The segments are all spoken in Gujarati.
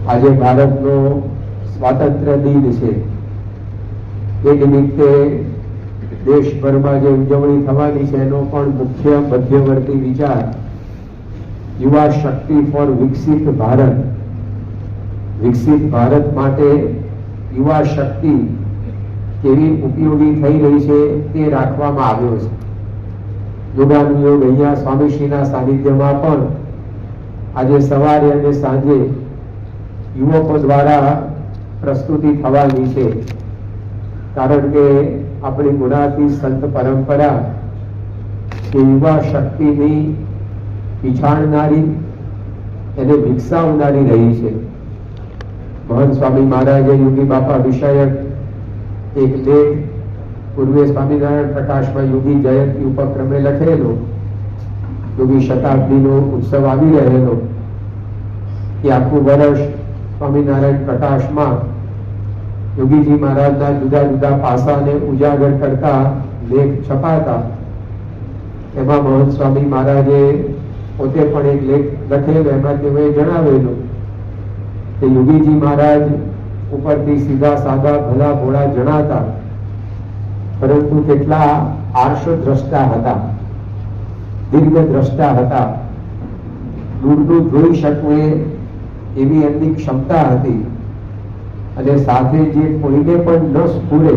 આજે ભારતનો સ્વાતંત્ર્ય દિન છે। એ નિમિત્તે દેશભરમાં જે ઉજવણી થવાની છે એનો પણ મુખ્ય મધ્યવર્તી વિચાર યુવા શક્તિ ફોર વિકસિત ભારત, વિકસિત ભારત માટે યુવા શક્તિ કેવી ઉપયોગી થઈ રહી છે તે રાખવામાં આવ્યો છે। યોગાનુયોગ અહીંયા સ્વામીશ્રીના સાનિધ્યમાં પણ આજે સવારે અને સાંજે યુવકો દ્વારા પ્રસ્તુતિ થવાની છે, કારણ કે આપણી ગુણાતી સંત પરંપરા કે યુવા શક્તિની પીછાણનારી એને વિકસાવનારી રહી છે। મહંત સ્વામી મહારાજે યોગી બાપા વિષયક એક લેખ પૂર્વે સ્વામિનારાયણ પ્રકાશમાં યોગી જયંતિ ઉપક્રમે લખેલો, યોગી શતાબ્દીનો ઉત્સવ આવી રહેલો કે આખું વર્ષ સ્વામિનારાયણ પ્રકાશમાં યોગીજી મહારાજના જુદા જુદા પાસાને ઉજાગર કરતા લેખ છપાતા। એમાં મહંત સ્વામી મહારાજે પોતે પણ એક લેખ લખેલો, એમાં તેઓએ જણાવેલું કે યોગીજી મહારાજ ઉપરથી સીધા સાદા ભલા ભોળા જણાતા, પરંતુ કેટલા આર્ષ દ્રષ્ટા હતા, દીર્ઘ દ્રષ્ટા હતા, દૂરનું જોઈ શકવું એવી એમની ક્ષમતા હતી, અને સાથે જે કોઈને પણ ન સ્ફુરે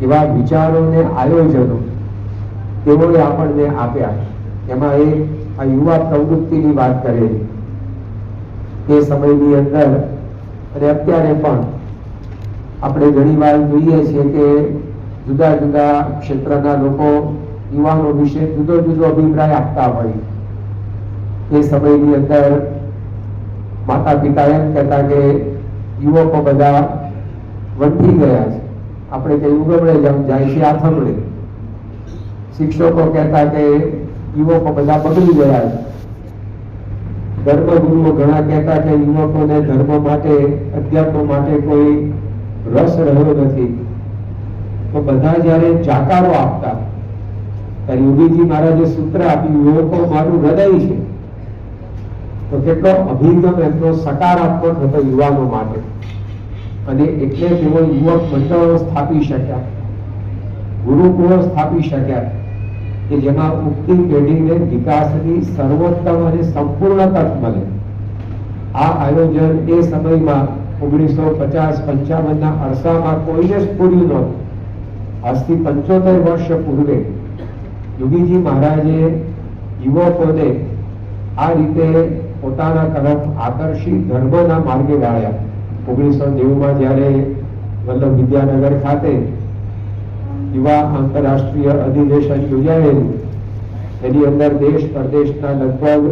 એવા વિચારોને આયોજનો તેઓએ આપણને આપ્યા। એમાં એક આ યુવા પ્રવૃત્તિની વાત કરેલી। તે સમયની અંદર અને અત્યારે પણ આપણે ઘણી વાર જોઈએ છીએ કે જુદા જુદા ક્ષેત્રના લોકો યુવાનો વિશે જુદો જુદો અભિપ્રાય આપતા હોય। એ સમયની અંદર માતા પિતા એમ કહેતા કે યુવકો બધા વંઠી ગયા છે, આપણે કઈ ઉગમડે જાય છે આથમડે। શિક્ષકો કહેતા કે યુવકો બધા બગડી ગયા છે। ધર્મગુરુઓ ઘણા કહેતા કે યુવકોને ધર્મ માટે, અધ્યાત્મ માટે કોઈ રસ રહ્યો નથી। તો બધા જયારે જાકારો આપતા ત્યારે યોગીજી મહારાજે સૂત્ર આપ્યું, યુવકો મારું હૃદય છે। તો કેટલો અભિગમ એમનો સકારાત્મક હતો યુવાનો માટે, અને એટલે તેઓ યુવક મંડળો સ્થાપી શક્યા, ગુરુકુળો સ્થાપી શક્યા કે જેમાં ઉગતી પેઢીને વિકાસની સર્વોત્તમ અને સંપૂર્ણ તક મળે। આ આયોજન એ સમયમાં 1950-55ના અરસામાં કોઈને સ્ફૂર્યું નહોતું। આજથી 75 વર્ષ પૂર્વે યોગીજી મહારાજે યુવકોને આ રીતે પોતાના તરફ આકર્ષી ધર્મના માર્ગે વાળ્યા। 1990માં જ્યારે વલ્લભ વિદ્યાનગર ખાતે યુવા આંતરરાષ્ટ્રીય અધિવેશન યોજાયેલું, એની અંદર દેશ પરદેશના લગભગ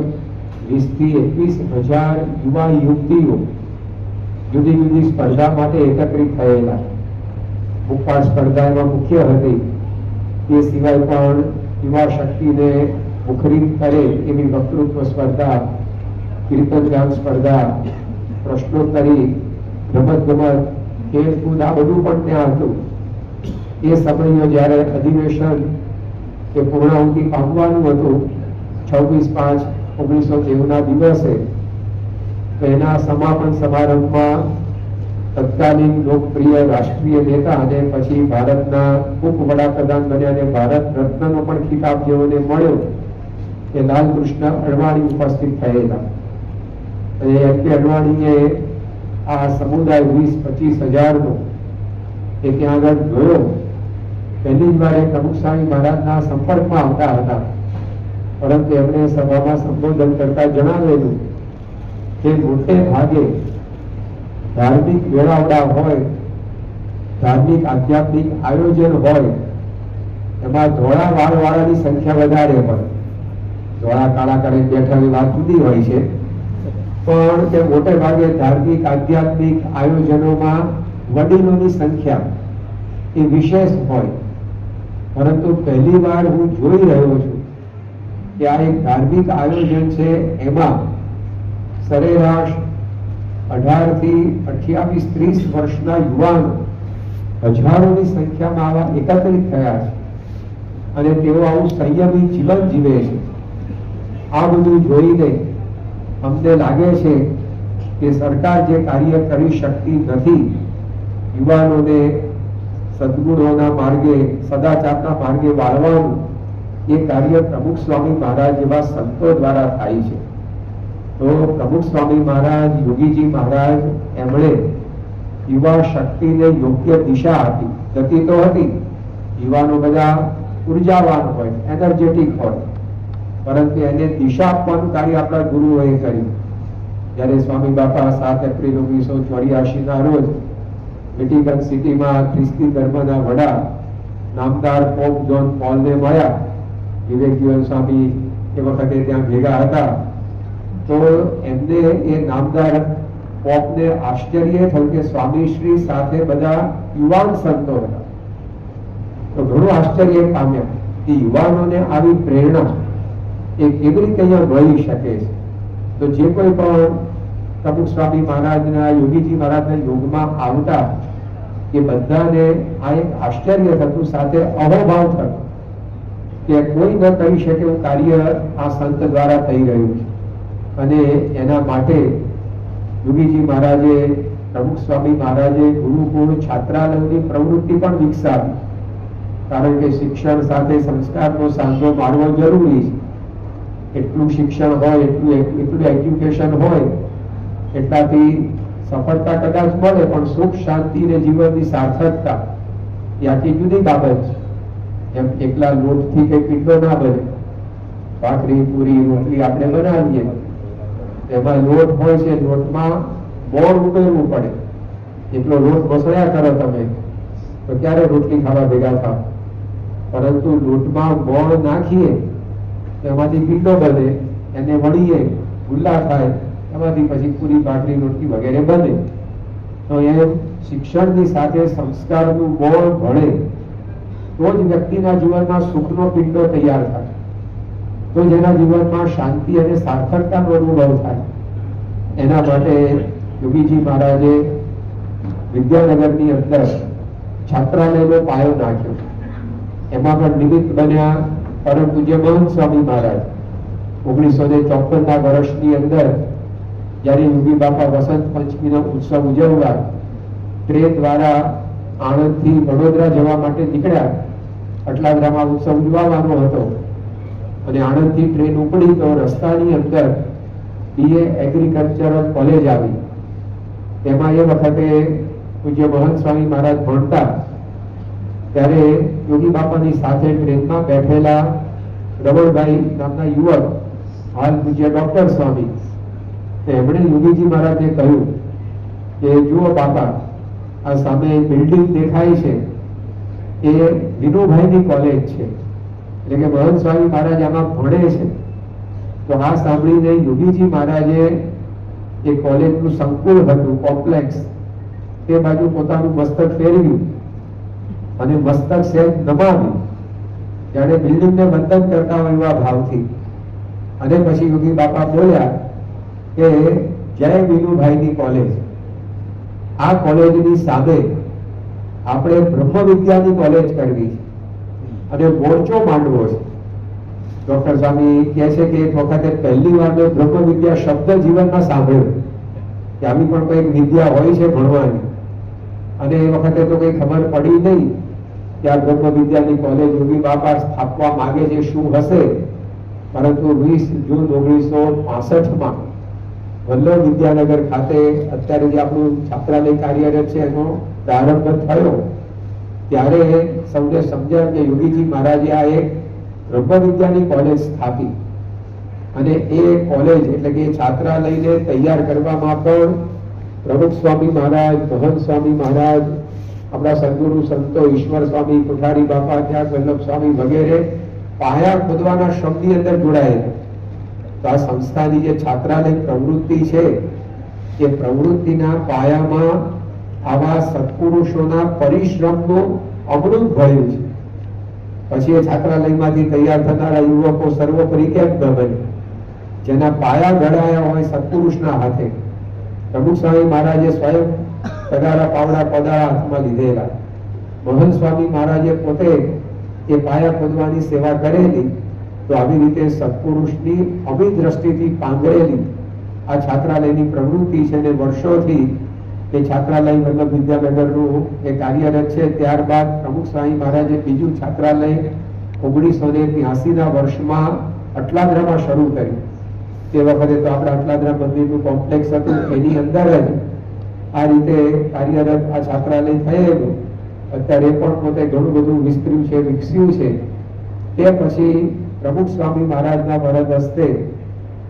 20 થી 21,000 યુવા યુવતીઓ જુદી જુદી સ્પર્ધા માટે એકત્રિત થયેલા। મુખપાઠ સ્પર્ધા એમાં મુખ્ય હતી। તે સિવાય પણ યુવા શક્તિને મુખરિત કરે એવી વક્તૃત્વ સ્પર્ધા, કીર્તન ગાન સ્પર્ધા, પ્રશ્નોત્તરી, રમતગમત, ખેલકૂદ, આ બધું પણ ત્યાં હતું। એ સમયે જ્યારે અધિવેશન કે પૂર્ણાહુતિ પામવાનું હતું 26/5/1990ના દિવસે, તો એના સમાપન સમારંભમાં તત્કાલીન લોકપ્રિય રાષ્ટ્રીય નેતા અને પછી ભારતના ઉપવડાપ્રધાન બન્યા અને ભારત રત્નનો પણ ખિતાબ જેઓને મળ્યો કે લાલકૃષ્ણ અડવાણી ઉપસ્થિત થયેલા। અને એમ કે અડવાણીએ આ સમુદાય 20-25 હજારનો એ ત્યાં આગળ જોયો। પહેલી જ વાર પ્રમુખ સ્વામી મહારાજના સંપર્કમાં આવતા હતા, પરંતુ એમણે સભામાં સંબોધન કરતા જણાવેલું કે મોટે ભાગે ધાર્મિક મેળાવડા હોય, ધાર્મિક આધ્યાત્મિક આયોજન હોય, એમાં ધોળા વાળવાળાની સંખ્યા વધારે હોય। ધોળા કાળા કરીને બેઠાની વાત જુદી હોય છે, પણ તે મોટે ભાગે ધાર્મિક આધ્યાત્મિક આયોજનોમાં વડીલોની સંખ્યા એ વિશેષ હોય। પરંતુ પહેલી વાર હું જોઈ રહ્યો છું કે આ એક ધાર્મિક આયોજન છે, એમાં સરેરાશ 18 થી 28-30 વર્ષના યુવાનો હજારોની સંખ્યામાં આવા એકત્રિત થયા છે, અને તેઓ આવું સંયમી જીવન જીવે છે। આ બધું જોઈને અમને લાગે છે કે સરકાર જે કાર્ય કરી શકતી નથી, યુવાનોને સદગુણોના માર્ગે, સદાચારના માર્ગે વાળવાનું, એ કાર્ય પ્રમુખ સ્વામી મહારાજ જેવા સંતો દ્વારા થાય છે. તો પ્રમુખ સ્વામી મહારાજ, યોગીજી મહારાજ, એમણે યુવા શક્તિને યોગ્ય દિશા આપી. ગતિ તો હતી, યુવાનો બધા ઉર્જાવાન હોય, એનર્જેટિક હોય, પરંતુ એને દિશા આપવાનું કાર્ય આપણા ગુરુઓએ કર્યું. જ્યારે સ્વામી બાપા 7 એપ્રિલ 1984 ના રોજ વેટિકન સિટીમાં ખ્રિસ્તી ધર્મના વડા નામદાર પોપ જોન પોલને મળ્યા, વિવેકીવન સ્વામી એ વખતે ત્યાં ભેગા હતા, તો એમને એ નામદાર પોપને આશ્ચર્ય થયું કે સ્વામીશ્રી સાથે બધા યુવાન સંતો હતા. તો ઘણું આશ્ચર્ય પામ્યા કે યુવાનોને આવી પ્રેરણા એ કેવી રીતે અહીંયા મળી શકે છે. તો જે કોઈ પણ પ્રમુખ સ્વામી મહારાજના, યોગીજી મહારાજના યોગમાં આવતા, એ બધાને આ એક આશ્ચર્ય થતું, સાથે અહોભાવ થતો કે કોઈ ન કરી શકે એવું કાર્ય આ સંત દ્વારા થઈ રહ્યું છે. અને એના માટે યોગીજી મહારાજે, પ્રમુખ સ્વામી મહારાજે ગુરુકુળ છાત્રાલયની પ્રવૃત્તિ પણ વિકસાવી. કારણ કે શિક્ષણ સાથે સંસ્કારનો સાંધો મારવો જરૂરી છે. એટલું શિક્ષણ હોય, એટલું એજ્યુકેશન હોય, એટલાથી સફળતા કદાચ મળે, પણ સુખ શાંતિ ને જીવનની સાર્થકતા એ આખી જુદી બાબત છે. એમ એકલા લોટથી કઈ પીંડો ના બને. ભાખરી, પૂરી, રોટલી આપણે બનાવીએ, એમાં લોટ હોય છે, લોટમાં મોણ ઉમેરવું પડે. એટલો લોટ મસળ્યા કરો તમે તો ક્યારે રોટલી ખાવા ભેગા થાવ. પરંતુ લોટમાં મોણ નાખીએ એમાંથી પીંડો બને, એને વળીએ, ગુલ્લા થાય, એમાંથી પછી પૂરી, ભાખરી, રોટલી વગેરે બને. તો એમ શિક્ષણની સાથે સંસ્કારનું મોણ ભળે તો જ વ્યક્તિના જીવનમાં સુખનો પિંડો તૈયાર થાય, તો જ એના જીવનમાં શાંતિ અને સાર્થકતાનો અનુભવ થાય. એના માટે યોગીજી મહારાજે વિદ્યાનગરની અંદર છાત્રાલયનો પાયો નાખ્યો. એમાં પણ નિમિત્ત બન્યા પરમ પૂજ્ય મહંત સ્વામી મહારાજ. 1954ના વર્ષની અંદર જ્યારે યોગી બાપા વસંત પંચમીનો ઉત્સવ ઉજવવા ટ્રેન દ્વારા આણંદથી વડોદરા જવા માટે નીકળ્યા. અટલાદરામાં ઉત્સવ ઉજવવાનો હતો અને આણંદથી ટ્રેન ઉપડી તો રસ્તાની અંદર BA એગ્રીકલ્ચરલ કોલેજ આવી. તેમાં એ વખતે પૂજ્ય મહંત સ્વામી મહારાજ ભણતા. ત્યારે યોગી બાપાની સાથે ટ્રેનમાં બેઠેલા રમણભાઈ નામના યુવક, હાલ પૂજ્ય ડોક્ટર સ્વામી, એમણે યોગીજી મહારાજને કહ્યું કે જુઓ બાપા, આ સામે બિલ્ડિંગ દેખાય છે એ વિનુભાઈની કોલેજ છે, એટલે કે મહંત સ્વામી મહારાજ આમાં ભણે છે. તો આ સાંભળીને યોગીજી મહારાજે એ કોલેજનું સંકુલ હતું, કોમ્પ્લેક્સ, તે બાજુ પોતાનું મસ્તક ફેરવ્યું અને મસ્તક સેજ નમાવ્યું, જાણે બિલ્ડિંગને વંદન કરતા હોય એવા ભાવથી. અને પછી યોગી બાપા બોલ્યા કે જય વિનુભાઈની કોલેજ. આ કોલેજની સામે આપણે બ્રહ્મ વિદ્યાની કોલેજ કરવી અને મોરચો માંડવો છે. ડોક્ટર સ્વામી કહે છે કે એક વખતે પહેલી વાર મેં બ્રહ્મ વિદ્યા શબ્દ જીવનમાં સાંભળ્યો કે આવી પણ કોઈક વિદ્યા હોય છે ભણવાની. અને એ વખતે તો કઈ ખબર પડી નહીં કે આ બ્રહ્મ વિદ્યાની કોલેજ યોગી બાપા સ્થાપવા માંગે છે શું હશે. પરંતુ 20 જૂન 1965માં વલ્લભ વિદ્યાનગર ખાતે અત્યારે જે આપણું છાત્રાલય કાર્યરત છે એનો પ્રારંભ થયો. ત્યારે સૌને સમજ્યા કે યોગીજી મહારાજે આ એક બ્રહ્મ વિદ્યાની કોલેજ સ્થાપી. અને એ કોલેજ એટલે કે છાત્રાલયને તૈયાર કરવામાં પણ પ્રમુખ સ્વામી મહારાજ, મહંત સ્વામી મહારાજ, આપણા સદગુરુ સંતો ઈશ્વર સ્વામી, કોઠારી બાપા, ત્યાગ વલ્લભ સ્વામી વગેરે પાયા ખોદવાના શ્રમની અંદર જોડાયેલા. તો આ સંસ્થાની જે છાત્રાલય પ્રવૃત્તિ છે એ પ્રવૃત્તિના પાયામાં આવા સત્પુરુષોના પરિશ્રમનું અમૃત ભર્યું છે. પછી એ છાત્રાલયમાંથી તૈયાર થનારા યુવકો સર્વોપરી કેમ ન બને, જેના પાયા ઘડાયા હોય સત્પુરુષના હાથે. પ્રમુખ સ્વામી મહારાજે સ્વયં પગારા પાવડા કોદાળા હાથમાં લીધેલા. મહંત સ્વામી મહારાજે પોતે એ પાયા ખોદવાની સેવા કરેલી. તો આવી રીતે સત્પુરુષની અભિદ્રષ્ટિથી પાંગરેલી આ છાત્રાલયની પ્રવૃત્તિ છે ને વર્ષોથી એ છાત્રાલય વલ્લભ વિદ્યાનગરનું એ કાર્યરત છે. ત્યારબાદ પ્રમુખ સ્વામી મહારાજે બીજું છાત્રાલય 1983ના વર્ષમાં અટલાદરામાં શરૂ કર્યું. તે વખતે તો આપણા અટલાદરા મંદિરનું કોમ્પ્લેક્સ હતું, એની અંદર જ આ રીતે કાર્યરત આ છાત્રાલય થયેલું. અત્યારે પણ પોતે ઘણું બધું વિસ્તર્યું છે, વિકસ્યું છે. તે પછી પ્રમુખ સ્વામી મહારાજના વરદ હસ્તે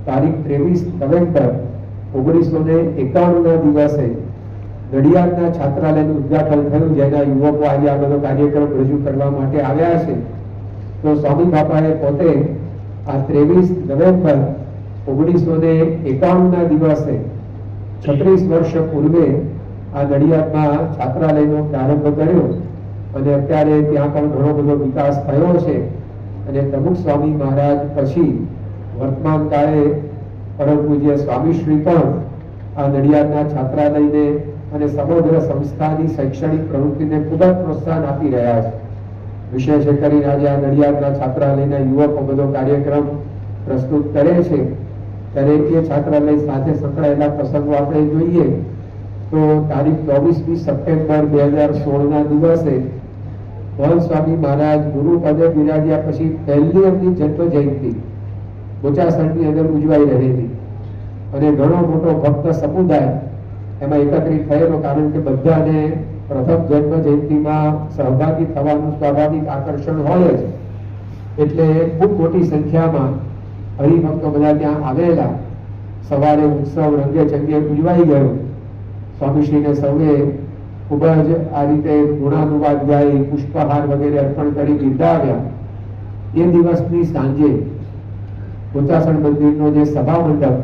તારીખ 23 નવેમ્બર 1951ના દિવસે નડિયાદના છાત્રાલયનું ઉદ્ઘાટન થયું, જેના યુવકો આજે આ બધો કાર્યક્રમ રજૂ કરવા માટે આવ્યા છે. તો સ્વામી બાપાએ પોતે આ 23 નવેમ્બર 1951ના દિવસે 36 વર્ષ પૂર્વે આ નડિયાદમાં છાત્રાલયનો પ્રારંભ કર્યો અને અત્યારે ત્યાં પણ ઘણો બધો વિકાસ થયો છે. અને પ્રમુખ સ્વામી મહારાજ પછી વર્તમાન કાળે પરમ પૂજ્ય સ્વામીશ્રી પણ આ નડિયાદના છાત્રાલયને અને સમગ્ર સંસ્થાની શૈક્ષણિક પ્રવૃત્તિને ખૂબ જ પ્રોત્સાહન આપી રહ્યા છે. વિશેષ કરીને આજે આ નડિયાદના છાત્રાલયના યુવકો બધો કાર્યક્રમ પ્રસ્તુત કરે છે, ત્યારે એ છાત્રાલય સાથે સંકળાયેલા પ્રસંગો આપણે જોઈએ તો તારીખ 24મી સપ્ટેમ્બર 2016ના દિવસે મહંત સ્વામી મહારાજ ગુરુ પદે બિરાજ્યા પછી પહેલી એમની જન્મ જયંતિ બોચાસણની અંદર ઉજવાઈ રહેલી અને ઘણો મોટો ભક્ત સમુદાય એમાં એકત્રિત થયેલો. કારણ કે બધાને પ્રથમ જન્મ જયંતિમાં સહભાગી થવાનું સ્વાભાવિક આકર્ષણ હોય જ, એટલે ખૂબ મોટી સંખ્યામાં હરિભક્તો બધા ત્યાં આવેલા. સવારે ઉત્સવ રંગે ચંગે ઉજવાઈ ગયો. સ્વામીશ્રીને સૌએ ખૂબ જ આ રીતે ગુણાનુવાદ ગાઈ, પુષ્પહાર વગેરે અર્પણ કરી બિરદાવ્યા. એ દિવસની સાંજે બોચાસણ મંદિરનો જે સભા મંડપ,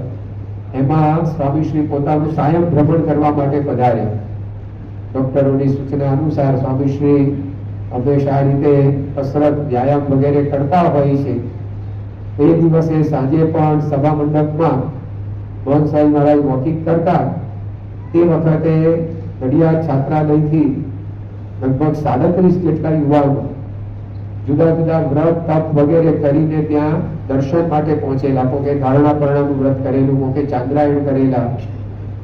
એમાં સ્વામીશ્રી પોતાનું સાયમ ભ્રમણ કરવા માટે પધાર્યા. ડોક્ટરોની સૂચના અનુસાર સ્વામીશ્રી હંમેશા આ રીતે કસરત વ્યાયામ વગેરે કરતા હોય છે. એ દિવસે સાંજે પણ સભા મંડપમાં મહંત સ્વામી મહારાજ વોકિંગ કરતા. તે વખતે નડિયાદ છાત્રાલયથી લગભગ 37 જેટલા યુવાનો જુદા જુદા વ્રત તપ વગેરે કરીને ત્યાં દર્શન માટે પહોંચેલા. કોકે ધારણા પરણાનું વ્રત કરેલું, કોકે ચાંદ્રાયણ કરેલા.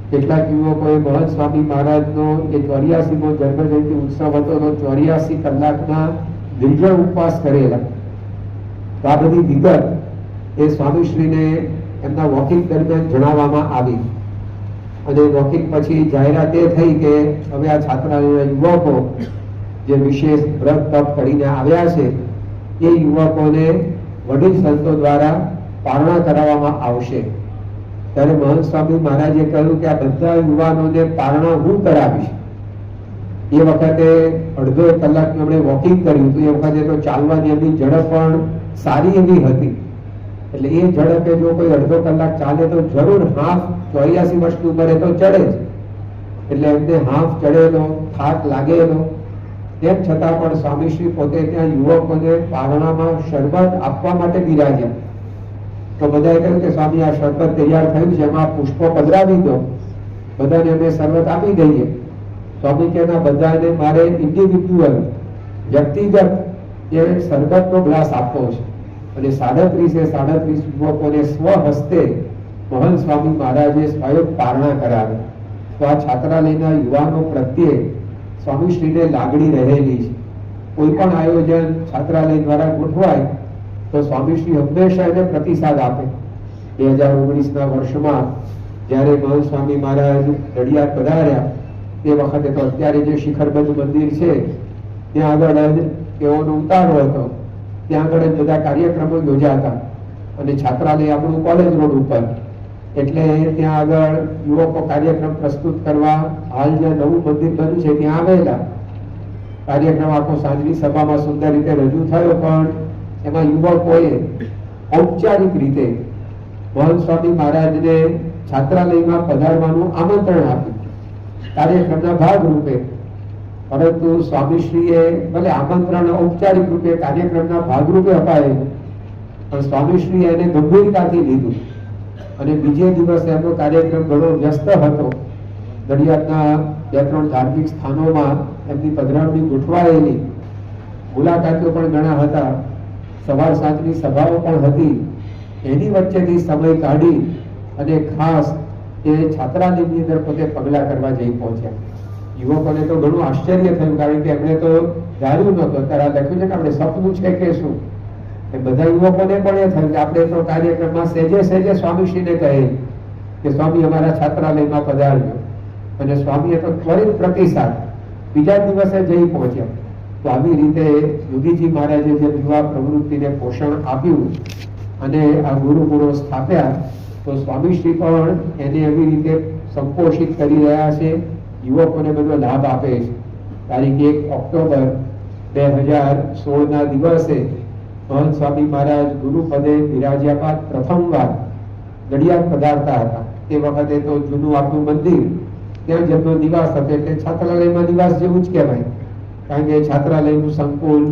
કેટલાક યુવકોએ મહંત સ્વામી મહારાજનો જે 84મો જન્મ જયંતિ ઉત્સવ હતો તો 84 કલાકના નિર્જળ ઉપવાસ કરેલા. આ બધી વિગત એ સ્વામીશ્રીને એમના વોકિંગ દરમિયાન જણાવવામાં આવી અને વોકિંગ પછી જાહેરાત એ થઈ કે હવે આ છાત્રાલયના યુવકો જે વિશેષ વ્રત તપ કરીને આવ્યા છે એ યુવકોને વડીલ સંતો દ્વારા પારણા કરાવવામાં આવશે. ત્યારે મહંત સ્વામી મહારાજે કહ્યું કે આ બધા યુવાનોને પારણા હું કરાવીશ. એ વખતે અડધો કલાકનું એમણે વોકિંગ કર્યું હતું. એ વખતે તો ચાલવાની એમની ઝડપ પણ સારી એવી હતી, એટલે એ ઝડપે જો કોઈ અડધો કલાક ચાલે તો જરૂર હાફ 84 વર્ષની ઉંમરે તો ચડે જ. એટલે એમને હાફ ચડેલો, થાક લાગેલો. તેમ છતાં પણ સ્વામીશ્રી પોતે ત્યાં યુવકોને પારણામાં શરબત આપવા માટે બિરાજ્યા. તો બધાએ કહ્યું કે સ્વામી આ શરબત તૈયાર થયું છે, એમાં પુષ્પો પધરાવી દો, બધાને અમે શરબત આપી દઈએ. સ્વામી કે ના, બધાને મારે ઇન્ડિવિડ્યુઅલ વ્યક્તિગત એ શરબતનો ગ્લાસ આપવો છે. અને 37 યુવકોને સ્વ હસ્તે મહંત સ્વામી મહારાજે સ્વયં પારણા કરાવી. તો આ છાત્રાલયના યુવાનો પ્રત્યે સ્વામીશ્રીને લાગણી રહેલી છે. કોઈ પણ આયોજન છાત્રાલય દ્વારા ગોઠવાય તો સ્વામીશ્રી હંમેશા એને પ્રતિસાદ આપે. 2019ના વર્ષમાં જ્યારે મહંત સ્વામી મહારાજ નડિયાદ પધાર્યા તે વખતે તો અત્યારે જે શિખરબંધ મંદિર છે ત્યાં આગળ જ તેઓનો ઉતારો હતો. ત્યાં આગળ જ બધા કાર્યક્રમો યોજાતા અને છાત્રાલય આપણું કોલેજ રોડ ઉપર, એટલે ત્યાં આગળ યુવકો કાર્યક્રમ પ્રસ્તુત કરવા હાલ જ્યાં નવું મંદિર બન્યું છે ત્યાં આવેલા. કાર્યક્રમ આખો સાંજની સભામાં સુંદર રીતે રજૂ થયો, પણ એમાં યુવકોએ ઔપચારિક રીતે મહંત સ્વામી મહારાજને છાત્રાલયમાં પધારવાનું આમંત્રણ આપ્યું કાર્યક્રમના ભાગરૂપે. પરંતુ સ્વામીશ્રીએ ભલે આમંત્રણ ઔપચારિક રૂપે કાર્યક્રમના ભાગરૂપે અપાયેલું, પણ સ્વામીશ્રીએ એને ગંભીરતાથી લીધું અને બીજે દિવસે એમનો કાર્યક્રમ ઘણો વ્યસ્ત હતો. નડિયાદના 2-3 ધાર્મિક સ્થાનોમાં એમની પધરામણી ગોઠવાયેલી, મુલાકાતીઓ પણ ઘણા હતા, સવાર સાંજની સભાઓ પણ હતી. એની વચ્ચેથી સમય કાઢી અને ખાસ એ છાત્રાલયની અંદર પોતે પગલાં કરવા જઈ પહોંચ્યા. યુવકોને તો ઘણું આશ્ચર્ય થયું, કારણ કે એમણે તો ધાર્યું નહોતું. અત્યારે લખ્યું છે કે આપણે સપનું છે કે શું, એ બધા યુવકોને પણ એ થયું કે આપણે તો કાર્યક્રમમાં સહેજે સહેજે સ્વામીશ્રીને કહે કે સ્વામી અમારા છાત્રાલયમાં પધારજો, અને સ્વામીએ તો ત્વરિત પ્રતિસાદ બીજા દિવસે જઈ પહોંચ્યા. તો આવી રીતે યોગીજી મહારાજે જે યુવા પ્રવૃત્તિને પોષણ આપ્યું અને આ ગુરુકુળો સ્થાપ્યા, તો સ્વામીશ્રી પણ એને એવી રીતે સંપોષિત કરી રહ્યા છે, યુવકોને બધો લાભ આપે છે. તારીખ 1 ઓક્ટોબર 2016 દિવસે મહંત સ્વામી મહારાજ ગુરુપદે બિરાજ્યા બાદ પ્રથમવાર નડિયાદ પધારતા હતા. તે વખતે તો જૂનું આપણું મંદિર, ત્યાં જેમનો નિવાસ હતો એટલે છાત્રાલયમાં નિવાસ જેવું જ કહેવાય, કારણ કે છાત્રાલયનું સંકુલ,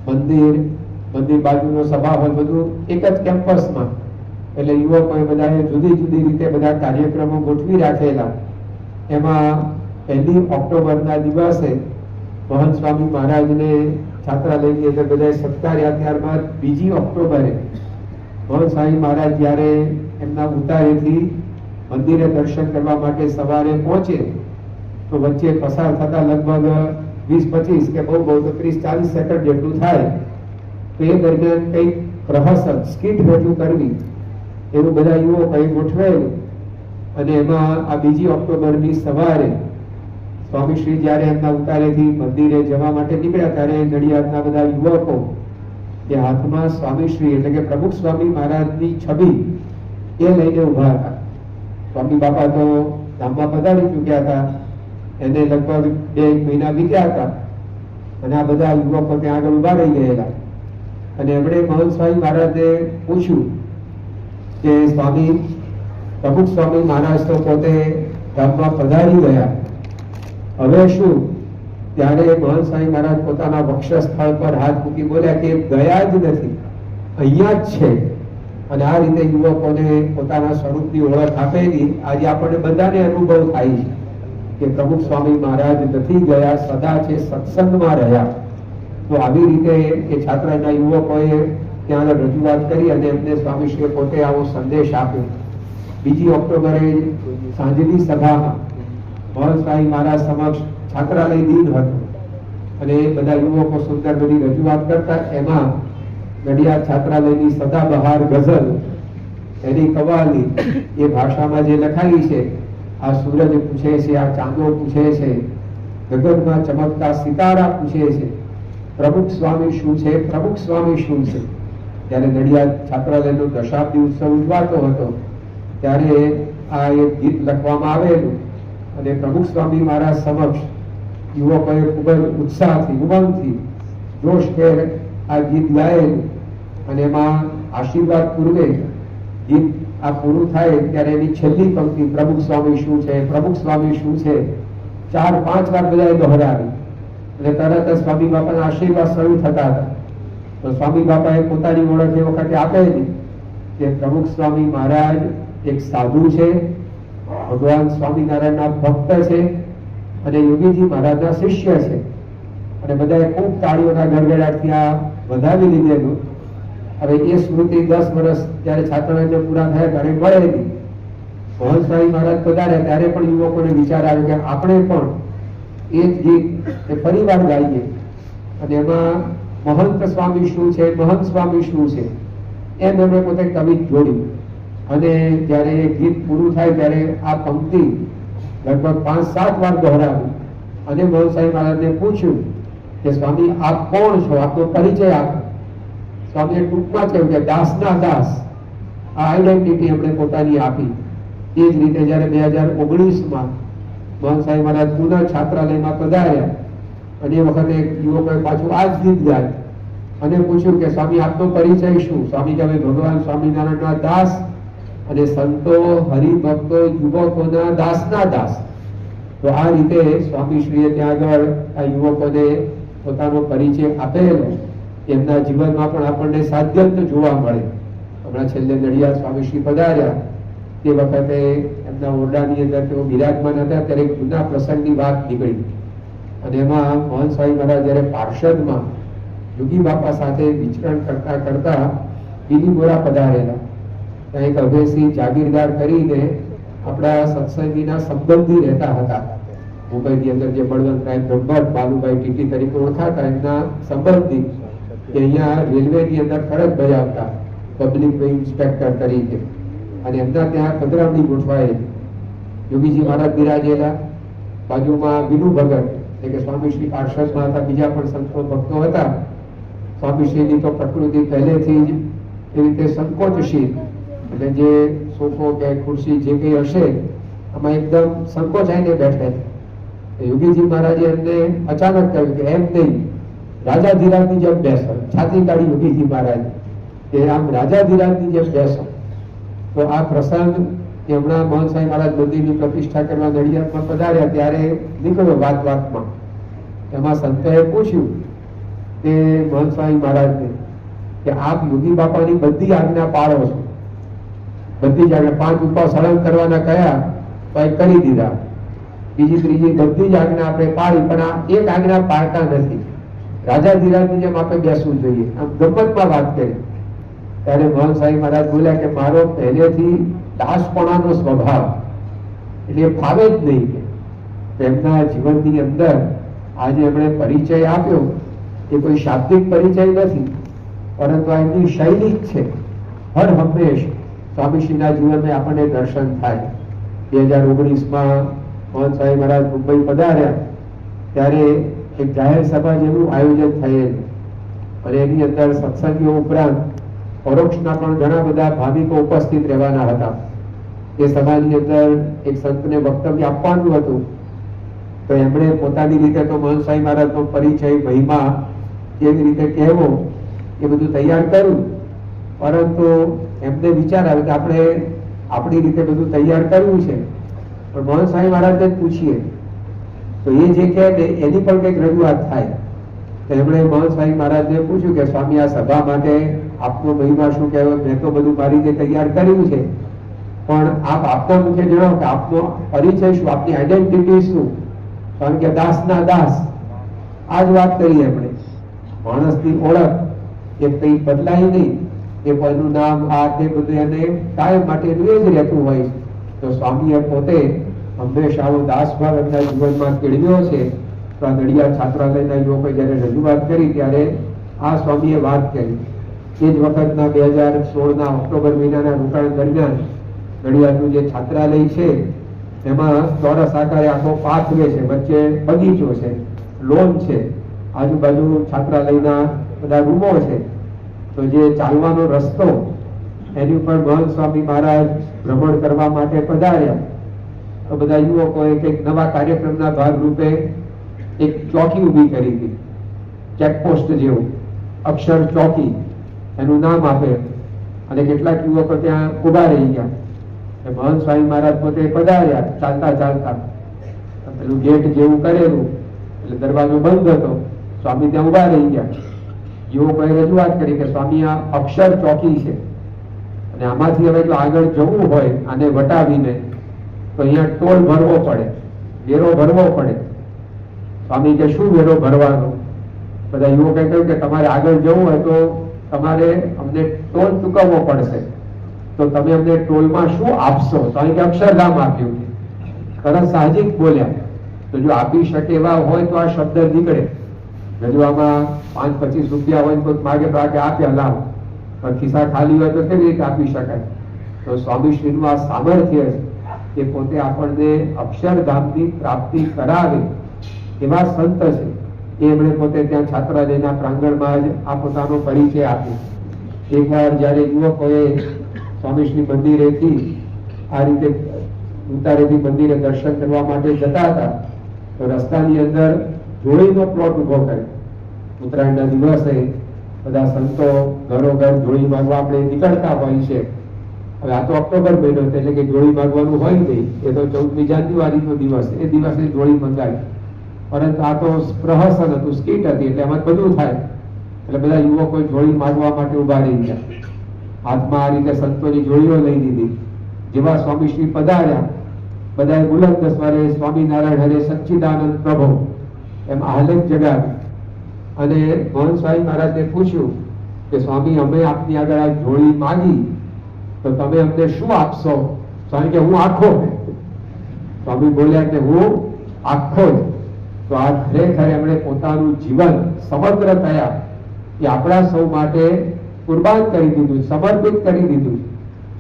મંદિર બાજુનો સભા હોલ બધું એક જ કેમ્પસમાં, એટલે યુવકોએ બધાએ જુદી જુદી રીતે બધા કાર્યક્રમો ગોઠવી રાખેલા. એમાં 1 ઓક્ટોબરના દિવસે મહંત સ્વામી મહારાજને છાત્રાલયની અંદર બધાએ સત્કાર્યા. ત્યારબાદ 2 ઓક્ટોબરે મહંત સ્વામી મહારાજ જ્યારે એમના ઉતારેથી મંદિરે દર્શન કરવા માટે સવારે પહોંચે, તો વચ્ચે પસાર થતા લગભગ 20-25 કે બહુ તો 30-40 સેકન્ડ જેટલું થાય, તો એ દરમિયાન કંઈક પ્રહસન સ્કીટ રજૂ કરવી એવું બધા યુવકોએ ગોઠવેલું. અને એમાં આ 2 ઓક્ટોબરની સવારે સ્વામીશ્રી જ્યારે એમના ઉતારેથી મંદિરે જવા માટે નીકળ્યા, ત્યારે નડિયાદના બધા યુવકો એ હાથમાં સ્વામીશ્રી એટલે કે પ્રમુખ સ્વામી મહારાજની છબી એ લઈને ઉભા હતા. સ્વામી બાપા તો ધામમાં પધારી ચૂક્યા હતા, એને લગભગ 2 મહિના વીત્યા હતા, અને આ બધા યુવકો ત્યાં આગળ ઉભા રહી ગયેલા. અને એમણે મહંત સ્વામી મહારાજને પૂછ્યું કે સ્વામી, પ્રમુખ સ્વામી મહારાજ તો પોતે ધામમાં પધારી ગયા, હવે શું? ત્યારે મહંત સ્વામી મહારાજ પોતાના વક્ષસ્થળ પર હાથ મૂકી બોલ્યા કે ગયા જ નથી, અહીંયા જ છે. અને આ રીતે યુવકોને પોતાના સ્વરૂપની ઓળખ આપેલી આજે આપણને બધાને અનુભવ થાય છે કે પ્રમુખ સ્વામી મહારાજ નથી ગયા, સદા છે સત્સંગમાં રહ્યા. તો આવી રીતે એ છાત્રના યુવકોએ ત્યાં રજૂઆત કરી અને એમને સ્વામીશ્રીએ પોતે આવો સંદેશ આપ્યો. 2 ઓક્ટોબરે સાંજની સભામાં મહંત સ્વામી મહારાજ સમક્ષ છાત્રાલય દિન હતો, અને બધા યુવકો સુંદર બધી રજૂઆત કરતા. એમાં નડિયાદ છાત્રાલયની સદાબહાર ગઝલ, એની કવાલી એ ભાષામાં જે લખાઈ છે, આ સૂરજ પૂછે છે, આ ચાંદો પૂછે છે, ગગનમાં ચમકતા સિતારા પૂછે છે, પ્રમુખ સ્વામી શું છે, પ્રમુખ સ્વામી શું છે. ત્યારે નડિયાદ છાત્રાલયનો દશાબ્દી ઉત્સવ ઉજવાતો હતો, ત્યારે આ એક ગીત લખવામાં આવેલું, અને પ્રમુખ સ્વામી મહારાજ સમક્ષ યુવકોએ ખૂબ જ ઉત્સાહથી, ઉમંગથી, જોશભેર આ ગીત ગાયેલું. અને એમાં આશીર્વાદ પૂર્વે ગીત આ પૂરું થાય ત્યારે એની છેલ્લી પંક્તિ પ્રમુખ સ્વામી શું છે, પ્રમુખ સ્વામી શું છે 4-5 વાર બધાએ દોહરાવી, અને તરત જ સ્વામી બાપાના આશીર્વાદ શરૂ થતા હતા. તો સ્વામી બાપાએ પોતાની ઓળખ એ વખતે આપેલી કે પ્રમુખ સ્વામી મહારાજ એક સાધુ છે, ભગવાન સ્વામિનારાયણના ભક્ત છે, અને યોગીજી મહારાજના શિષ્ય છે. અને બધાએ ખૂબ તાળીઓના ગડગડાટથી આ વધાવી લીધેલું. હવે એ સ્મૃતિ 10 વર્ષ જ્યારે છાત્રાલયને પૂરા થયા ત્યારે મળેલી. મહંત સ્વામી મહારાજ પધાર્યા ત્યારે પણ યુવકોને વિચાર આવ્યો કે આપણે પણ એ જ ગીત એ ફરી વાર ગાઈએ, અને એમાં મહંત સ્વામી શું છે, મહંત સ્વામી શું છે એમ એમણે પોતે કવિ જોડ્યું. અને જ્યારે એ ગીત પૂરું થાય ત્યારે આ પંક્તિ લગભગ 5-7 વાર દોહરાવી. અને મહંત સ્વામી મહારાજને પૂછ્યું કે સ્વામી આપ કોણ છો, આપનો પરિચય આપો. સ્વામીએ ટૂંકમાં કહ્યું કે દાસના દાસ, આ આઈડેન્ટિટી એમણે પોતાની આપી. એ જ રીતે જ્યારે 2019માં મહંત સ્વામી મહારાજ પુનઃ છાત્રાલયમાં પધાર્યા, અને એ વખતે યુવકોએ પાછું આ જ ગીત ગાય અને પૂછ્યું કે સ્વામી આપનો પરિચય શું? સ્વામી કહે ભગવાન સ્વામિનારાયણના દાસ, અને સંતો, હરિભક્તો, યુવકોના દાસના દાસ. તો આ રીતે સ્વામીશ્રીએ ત્યાં આગળ આ યુવકોને પોતાનો પરિચય આપેલો. એમના જીવનમાં પણ આપણને સાધ્યંત જોવા મળે. હમણાં છેલ્લે નડિયાદ સ્વામીશ્રી પધાર્યા તે વખતે એમના ઓરડાની અંદર તેઓ બિરાજમાન હતા, ત્યારે એક જૂના પ્રસંગની વાત નીકળી. અને એમાં મહંત સ્વામી મહારાજ જ્યારે પાર્ષદમાં યોગી બાપા સાથે વિચરણ કરતા કરતા પીલીમોરા પધારેલા, એક અભયસિંહ જાગીરદાર કરીને આપણા સત્સંગીના સંબંધી રહેતા હતા. મુંબઈની અંદર જે બળવંતરાય બ્રહ્મભટ્ટ બાલુભાઈ ટીટી તરીકે ઓળખાતા એમના સંબંધી કે અહીંયા રેલવેની અંદર ફરજ બજાવતા પબ્લિક ઇન્સ્પેક્ટર તરીકે, અને એમના ત્યાં પધરામણી ગોઠવાયેલી. યોગીજી મહારાજ બિરાજેલા, બાજુમાં વિનુ ભગત એટલે કે સ્વામીશ્રી પાર્ષદમાં હતા, બીજા પણ સંતો ભક્તો હતા. સ્વામીશ્રીની તો પ્રકૃતિ પહેલેથી જ એ રીતે સંકોચશીલ, એટલે જે સોફો કે ખુરશી જે કંઈ હશે આમાં એકદમ સંકોચાઈને બેઠે. યોગીજી મહારાજે એમને અચાનક કહ્યું કે એમ નહીં, રાજાધીરાજની જેમ બેસો. છાતી કાઢી યોગીજી મહારાજ કે આમ રાજાધીરાજની જેમ બેસો. તો આ પ્રસંગ હમણાં મોહન સાંઈ મહારાજ મંદિરની પ્રતિષ્ઠા કરવા નડિયાદમાં પધાર્યા ત્યારે નીકળ્યો વાતમાં. એમાં સંતોએ પૂછ્યું કે મોહન સ્વામી મહારાજને કે આપ યોગી બાપાની બધી આજ્ઞા પાળો છો, બધી જ આજ્ઞા, 5 ઉપવાસ હળંગ કરવાના કયા તો એ કરી દીધા, બીજી ત્રીજી બધી જ આજ્ઞા આપણે પાળી, પણ આ એક આજ્ઞા પાળતા નથી. રાજાધીરાજની જેમ આપણે બેસવું જોઈએ. આમ ગમ્મતમાં વાત કરી ત્યારે મોહન સ્વામી મહારાજ બોલ્યા કે મારો પહેલેથી દાસપણાનો સ્વભાવ, એટલે ફાવે જ નહીં. કે એમના જીવનની અંદર આજે એમણે પરિચય આપ્યો એ કોઈ શાબ્દિક પરિચય નથી, પરંતુ આ એમની શૈલી જ છે. હર હંમેશ સ્વામીશ્રીના જીવનમાં આપણને દર્શન થાય. 2019માં મોહન સ્વામી મહારાજ મુંબઈ પધાર્યા ત્યારે એક જાહેર સભા જેવું આયોજન થયેલું, અને એની અંદર સત્સંગીઓ ઉપરાંત પરોક્ષના પણ ઘણા બધા ભાવિકો ઉપસ્થિત રહેવાના હતા. એ સભાની અંદર એક સંતને વક્તવ્ય આપવાનું હતું, તો એમણે પોતાની રીતે તો મોહન સ્વામી મહારાજનો પરિચય, મહિમા કેવી રીતે કહેવો એ બધું તૈયાર કર્યું, પરંતુ એમને વિચાર આવ્યો કે આપણે આપણી રીતે બધું તૈયાર કરવું છે, પણ મોહન સ્વામી મહારાજને પૂછીએ તો એ જે કહે એની પણ કંઈક રજૂઆત થાય. તો એમણે મોહન સ્વામી મહારાજને પૂછ્યું કે સ્વામી આ સભા માટે આપનો મહિમા શું કહેવાય? મેં તો બધું મારી રીતે તૈયાર કર્યું છે, પણ આપ આપના મુખે જણાવો કે આપનો પરિચય શું, આપની આઈડેન્ટિટી શું? કારણ કે દાસના દાસ. આ જ વાત કરી એમણે. માણસની ઓળખ એ કંઈ બદલાય નહીં, એ કોઈનું નામ આ તે બધું એને કાયમ માટે એનું એ જ રહેતું હોય. તો સ્વામીએ પોતે હંમેશા આવો દાસભાવ એમના જીવનમાં કેળવ્યો છે. તો આ નડિયાદ છાત્રાલયના યુવકોએ જયારે રજૂઆત કરી ત્યારે આ સ્વામીએ વાત કરી. એ જ વખતના 2016ના ઓક્ટોબર મહિનાના રોકાણ દરમિયાન નડિયાદનું જે છાત્રાલય છે એમાં ચોરસ આકારે આખો પાથવે છે, વચ્ચે બગીચો છે, લોન છે, આજુબાજુ છાત્રાલયના બધા રૂમો છે. તો જે ચાલવાનો રસ્તો એની ઉપર મહંત સ્વામી મહારાજ ભ્રમણ કરવા માટે પધાર્યા. તો બધા યુવકોએ કંઈક નવા કાર્યક્રમના ભાગરૂપે એક ચોકી ઊભી કરી હતી, ચેકપોસ્ટ જેવું, અક્ષર ચોકી એનું નામ આપે, અને કેટલાક યુવકો ત્યાં ઉભા રહી ગયા. મહંત સ્વામી મહારાજ પોતે પધાર્યા ચાલતા ચાલતા, પેલું ગેટ જેવું કરેલું એટલે દરવાજો બંધ હતો, સ્વામી ત્યાં ઉભા રહી ગયા. યુવકોએ રજૂઆત કરી કે સ્વામી આ અક્ષર ચોકી છે, અને આમાંથી હવે જો આગળ જવું હોય આને વટાવીને તો અહીંયા ટોલ ભરવો પડે, વેરો ભરવો પડે. સ્વામી કે શું વેરો ભરવાનો? બધા યુવકોએ કહ્યું કે તમારે આગળ જવું હોય તો તમારે અમને ટોલ ચૂકવવો પડશે, તો તમે અમને ટોલમાં શું આપશો? સ્વામી કે અક્ષરધામ આપ્યું. તરત સાહજિક બોલ્યા. તો જો આપી શકે એવા હોય તો આ શબ્દ નીકળે. જો આમાં 5-25 રૂપિયા હોય તો માગે તો આગે આપ્યા લાવ, પણ ખિસ્સા ખાલી હોય તો કેવી રીતે આપી શકાય? તો સ્વામીશ્રીનું આ સામર્થ્ય છે એ પોતે આપણને અક્ષરધામની પ્રાપ્તિ કરાવે એવા સંત છે. એમણે પોતે ત્યાં છાત્રાલયના પ્રાંગણમાં જ આ પોતાનો પરિચય આપ્યો. એકવાર જયારે યુવકોએ સ્વામીશ્રી મંદિરેથી આ રીતે ઉતારેથી મંદિરે દર્શન કરવા માટે જતા હતા તો રસ્તાની અંદર જોડીનો પ્લોટ ઉભો કર્યો. ઉત્તરાયણના દિવસે બધા સંતો ઘરોઘર જોડી માંગવા આપણે નીકળતા હોય છે. હવે આ તો ઓક્ટોબર મહિનો એટલે કે જોડી માંગવાનું હોય નહીં, એ તો 14મી જાન્યુઆરીનો દિવસ, એ દિવસે જોડી મંગાવી. પરંતુ આ તો પ્રહસન હતું, સ્કીટ હતી, એટલે એમાં બધું થાય. એટલે બધા યુવકો જોડી માંગવા માટે ઉભા રહી ગયા. હાથમાં આ રીતે સંતોની જોડીઓ લઈ લીધી. જેવા સ્વામીશ્રી પધાર્યા બધાએ બુલંદ સ્વરે સ્વામિનારાયણ હરે સચ્ચિદાનંદ પ્રભુ એમ આલેખ જગાવી. અને મોહન સ્વામી મહારાજને પૂછ્યું કે સ્વામી અમે આપની આગળ આ જોડી માંગી તો તમે અમને શું આપશો? સ્વામી કે હું આખો. સ્વામી બોલ્યા કે હું આખો જ. તો આ ખરેખર એમણે પોતાનું જીવન સમગ્ર થયા એ આપણા સૌ માટે કુરબાન કરી દીધું, સમર્પિત કરી દીધું.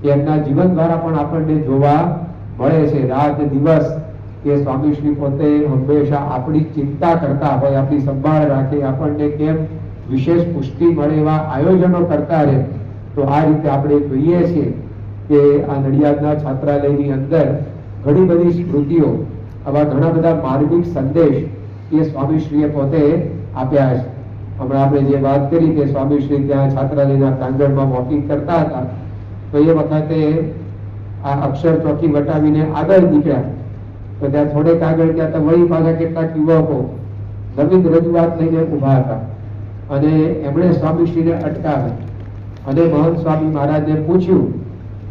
એમના જીવન દ્વારા પણ આપણને જોવા મળે છે. રાત દિવસ કે સ્વામીશ્રી પોતે હંમેશા આપણી ચિંતા કરતા હોય, આપણી સંભાળ રાખે, આપણને કેમ વિશેષ પુષ્ટિ મળે એવા આયોજનો કરતા રહે. તો આ રીતે આપણે જોઈએ છીએ કે આ નડિયાદના છાત્રાલયની અંદર ઘણી બધી સ્મૃતિઓ, આવા ઘણા બધા માર્મિક સંદેશ એ સ્વામીશ્રીએ પોતે આપ્યા છે. હમણાં આપણે જે વાત કરી કે સ્વામીશ્રી ત્યાં છાત્રાલયના પ્રાંગણમાં વોકિંગ કરતા હતા, તો એ વખતે આ અક્ષર ચોકી વટાવીને આગળ નીકળ્યા. તો ત્યાં થોડેક આગળ ગયા તો વળી પાછા કેટલાક યુવકો નવીન રજૂઆત લઈને ઉભા હતા અને એમણે સ્વામીશ્રીને અટકાવ્યા અને મહંત સ્વામી મહારાજને પૂછ્યું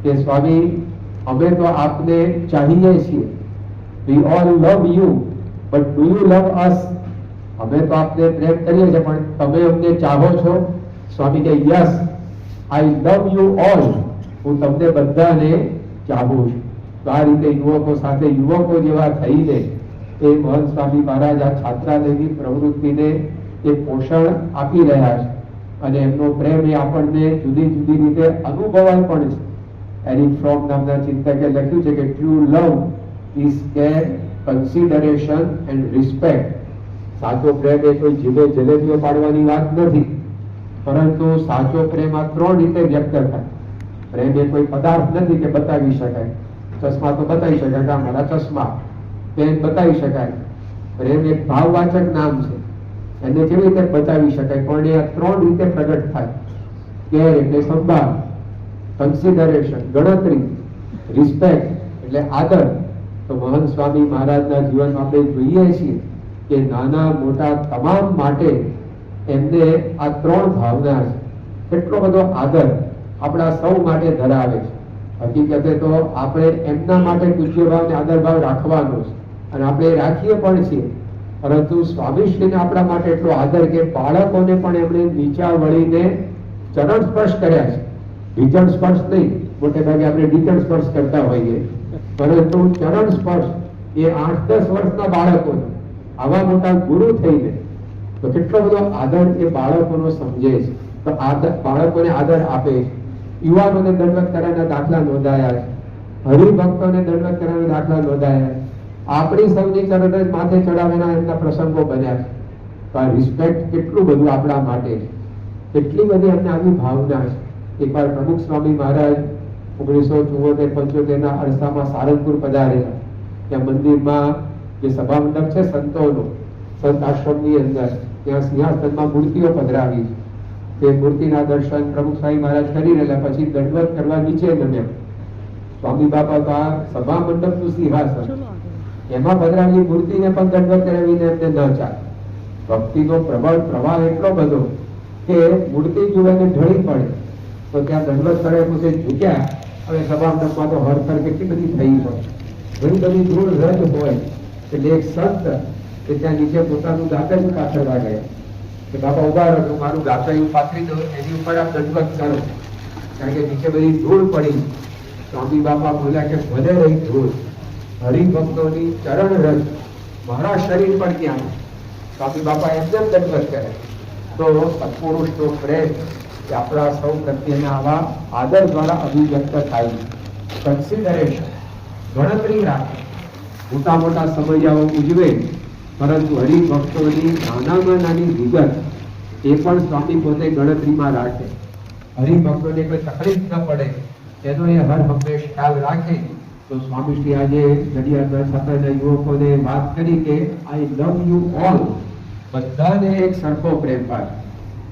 કે સ્વામી, અમે તો આપને ચાહીએ છીએ, we all love you, but do you love us? અમે તો આપને પ્રેમ કરીએ છીએ, પણ તમે અમને ચાહો છો? સ્વામી કે yes, I love you all. હું તમને બધાને ચાહું છું. તો આ રીતે યુવકો સાથે યુવકો જેવા થઈને એ મહંત સ્વામી મહારાજ આ છાત્રાલયની પ્રવૃત્તિને એ પોષણ આપી રહ્યા છે અને એમનો પ્રેમ એ આપણને જુદી જુદી રીતે અનુભવાય પણ છે. એરિક ફ્રોમ નામના ચિંતકે લખ્યું છે કે true love is care, consideration and respect. સાચો પ્રેમ એ કોઈ જીભે જલેબીઓ પાડવાની વાત નથી, પરંતુ સાચો પ્રેમ આ 3 રીતે વ્યક્ત થાય. પ્રેમ એ કોઈ પદાર્થ નથી કે બતાવી શકાય. ચશ્મા તો બતાવી શકાય કે આ મારા ચશ્મા, પેન બતાવી શકાય. પ્રેમ એક ભાવવાચક નામ છે, એને કેવી રીતે બતાવી શકાય? પણ એ આ 3 રીતે પ્રગટ થાય. કેર એટલે સંભાળ, કન્સિડરેશન ગણતરી, રિસ્પેક્ટ એટલે આદર. તો મહંત સ્વામી મહારાજના જીવનમાં આપણે જોઈએ છીએ કે નાના મોટા તમામ માટે એમને આ 3 ભાવના છે. કેટલો બધો આદર આપણા સૌ માટે ધરાવે છે. હકીકતે તો આપણે એમના માટે પૂજ્ય ભાવ અને આદર ભાવ રાખવાનો છે અને આપણે રાખીએ પણ છીએ, પરંતુ સ્વામીશ્રીને આપણા માટે એટલો આદર કે બાળકોને પણ એમણે નીચા વળીને ચરણ સ્પર્શ કર્યા છે. ઢીચણ સ્પર્શ નહીં, મોટે ભાગે આપણે ઢીચણ સ્પર્શ કરતા હોઈએ, પરંતુ ચરણ સ્પર્શ એ 8-10 વર્ષના બાળકો આવા મોટા ગુરુ થઈને તો કેટલો બધો આદર એ બાળકોનો સમજે છે. તો બાળકોને આદર આપે છે. યુવાનોને દંડવત કરવાના દાખલા નોંધાયા છે, હરિભક્તોને દંડવત કરવાના દાખલા નોંધાયા છે. આપણી સૌની ચરણ જ માથે ચડાવેલા એમના પ્રસંગો બન્યા છે. તો આ રિસ્પેક્ટ કેટલું બધું આપણા માટે છે, કેટલી બધી એમને આવી ભાવના છે. એકવાર પ્રમુખ સ્વામી મહારાજ 1974-75 ના અરસામાં સારંગપુર પધારેલા. ત્યાં મંદિરમાં જે સભા મંડપ છે સંતોનો, સંત આશ્રમની અંદર, ત્યાં સિંહાસનમાં મૂર્તિઓ પધરાવી છે. તે મૂર્તિના દર્શન પ્રમુખ સ્વામી મહારાજ કરી રહેલા, પછી દંડવત કરવા નીચે નમ્યા. સ્વામી બાપા તો આ સભા મંડપનું સિંહાસન, એમાં પધરાવેલી મૂર્તિને પણ દંડવત કરાવીને એમને ન ચાલે. ભક્તિનો પ્રબળ પ્રવાહ એટલો બધો કે મૂર્તિ જોવાને ઢળી પડે તો ત્યાં દંડવત કરે પોતે ઝૂક્યા. હવે સભા મંડપમાં તો હરફર કેટલી બધી થઈ હોય, ઘણી બધી ધૂળ રજ હોય. એટલે એક સંત કે ત્યાં નીચે પોતાનું દાંતરડું પાથરવા ગયા કે બાપા ઉભા રહો, મારું દાંતરડું પાથરી દો, એની ઉપર આપ દંડવત કરો, કારણ કે નીચે બધી ધૂળ પડી. સ્વામી બાપા બોલ્યા કે ભલે રહી ધૂળ, હરિભક્તોની ચરણ રજ, મારા શરીર પર ક્યાં? સ્વામી બાપા એમને દંડવત કરે. તો સત્પુરુષનો પ્રેમ કે આપણા સૌ પ્રત્યેના આવા આદર દ્વારા અભિવ્યક્ત થાય. કન્સિડરેશન ગણતરી રાખે, મોટા મોટા સમયાઓ ઉજવે, પરંતુ હરિભક્તોની નાનામાં નાની વિગત એ પણ સ્વામી પોતે ગણતરીમાં રાખે. હરિભક્તોને કોઈ તકલીફ ન પડે એનો એ હર હંમેશ ખ્યાલ રાખે. તો સ્વામીશ્રી આજે નડિયાદના છાત્રના યુવકોને વાત કરી કે આઈ લવ યુ ઓલ, બધાને એક સરખો પ્રેમ પાડે.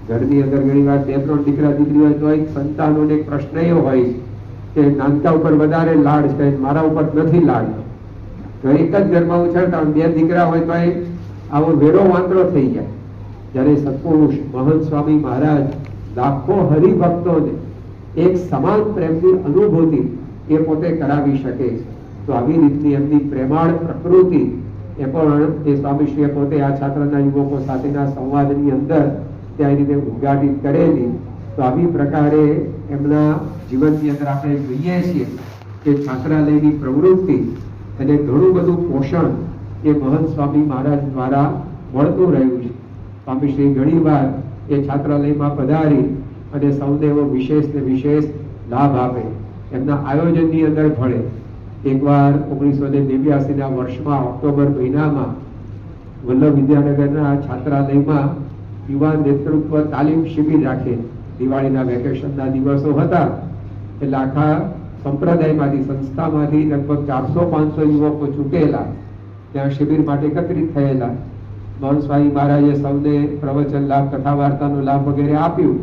ઘરની અંદર ઘણી વાર 2-3 દીકરા દીકરી હોય તો એક સંતાનોને એક પ્રશ્ન એવો હોય કે નાનકા ઉપર વધારે લાડ છે, મારા ઉપર નથી લાડ. તો એક જ ઘરમાં ઉછળતા 2 દીકરા હોય તો આવો વેરો વાંદરો થઈ જાય. જ્યારે સત્પુરુષ મહંત સ્વામી મહારાજ લાખો હરિભક્તોને એક સમાન પ્રેમની અનુભૂતિ એ પોતે કરાવી શકે છે. તો આવી રીતની એમની પ્રેમાળ પ્રકૃતિ એ પણ એ સ્વામીશ્રીએ પોતે આ છાત્રના યુવકો સાથેના સંવાદની અંદર ત્યાં રીતે ઉદ્ઘાટિત કરેલી. તો આવી પ્રકારે એમના જીવનની અંદર આપણે જોઈએ છીએ કે છાત્રાલયની પ્રવૃત્તિ અને ઘણું બધું પોષણ એ મહંત સ્વામી મહારાજ દ્વારા મળતું રહ્યું છે. સ્વામીશ્રી ઘણીવાર એ છાત્રાલયમાં પધારી અને સૌને એવો વિશેષ લાભ આપે, એમના આયોજનની અંદર ભળે. એકવાર 1982ના વર્ષમાં ઓક્ટોબર મહિનામાં વલ્લભ વિદ્યાનગરના છાત્રાલયમાં યુવા નેતૃત્વ તાલીમ શિબિર રાખે. દિવાળીના વેકેશનના દિવસો હતા એટલે આખા સંપ્રદાયમાંથી, સંસ્થામાંથી લગભગ 400-500 યુવકો ચૂકેલા ત્યાં શિબિર માટે એકત્રિત થયેલા. મહંત સ્વામી મહારાજે સૌને પ્રવચન લાભ, કથા વાર્તાનો લાભ વગેરે આપ્યું.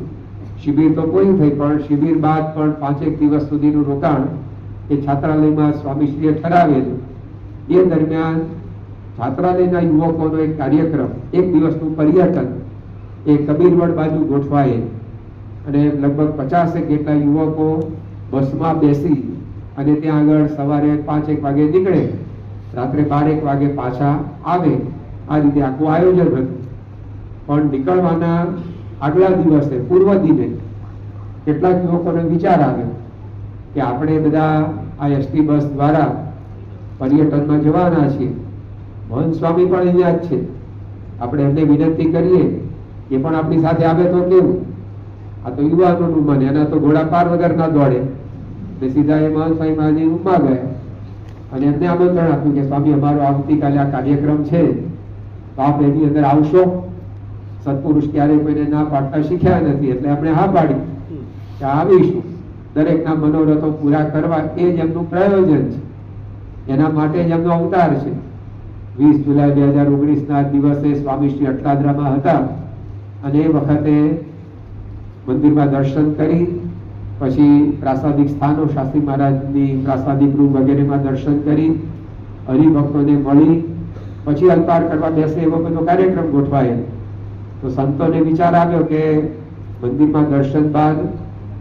શિબિર તો પૂરી થઈ, પણ શિબિર બાદ પણ 5 દિવસ સુધીનું રોકાણ એ છાત્રાલયમાં સ્વામીશ્રીએ ઠરાવેલું. એ દરમિયાન છાત્રાલયના યુવકોનો એક કાર્યક્રમ, એક દિવસનું પર્યટન એ કબીરવડ બાજુ ગોઠવાય અને લગભગ 50 જેટલા યુવકો બસમાં બેસી અને ત્યાં આગળ સવારે 5 વાગે નીકળે, રાત્રે 12 વાગે પાછા આવે. આ રીતે આખું આયોજન હતું. પણ નીકળવાના આગલા દિવસે, પૂર્વ દિને, કેટલાક યુવકોને વિચાર આવ્યો કે આપણે બધા આ એસટી બસ દ્વારા પર્યટનમાં જવાના છીએ. મહંત સ્વામી પણ અહીંયા જ છે, આપણે એમને વિનંતી કરીએ એ પણ આપણી સાથે આવે તો કેવું? આ તો યુવાનોનું મન, એના તો ઘોડા પાર વગર ના દોડે. એટલે સીધા એ મહંત સ્વામી મહારાજની રૂમમાં ગયા અને એમને આમંત્રણ આપ્યું કે સ્વામી, અમારો આવતીકાલે આ કાર્યક્રમ છે, તો આપ એની અંદર આવશો? સત્પુરુષ ક્યારેય કોઈને ના પાડતા શીખ્યા નથી, એટલે આપણે હા પાડી કે આવીશું. દરેકના મનોરથો પૂરા કરવા એ જ એમનું પ્રયોજન છે, એના માટે જ એમનો અવતાર છે. 20 જુલાઈ 2019ના દિવસે સ્વામીશ્રી અટલાદરામાં હતા અને એ વખતે મંદિરમાં દર્શન કરી, પછી પ્રાસાદિક સ્થાનો, શાસ્ત્રી મહારાજની પ્રાસાદિક રૂમ વગેરેમાં દર્શન કરી, હરિભક્તોને મળી, પછી અલ્પાર કરવા બેસે એવો બધો કાર્યક્રમ ગોઠવાયો. તો સંતોને વિચાર આવ્યો કે મંદિરમાં દર્શન બાદ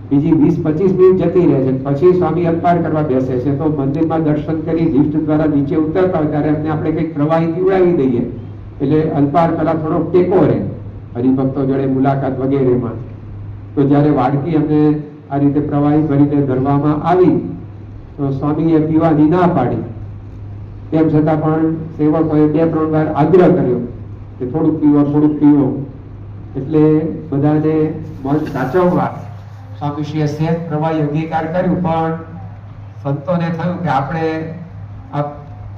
બીજી 20-25 મિનિટ જતી રહે છે, પછી સ્વામી અલ્પાર કરવા બેસે છે, તો મંદિરમાં દર્શન કરી લિફ્ટ દ્વારા નીચે ઉતરતા હોય ત્યારે એમને આપણે કંઈક પ્રવાહી પીવડાવી દઈએ એટલે અલ્પાર પેલા થોડો ટેકો રહે હરિભક્તો જોડે મુલાકાત વગેરેમાં. તો જ્યારે વાડકી અમને આ રીતે પ્રવાહી ભરીને ધરવામાં આવી તો સ્વામીએ પીવાની ના પાડી. તેમ છતાં પણ સેવકોએ 2-3 વાર આગ્રહ કર્યો કે થોડુંક પીવો. એટલે બધાને મન સાચવવા સ્વામીશ્રીએ સહેજ પ્રવાહી અંગીકાર કર્યું, પણ સંતોને થયું કે આપણે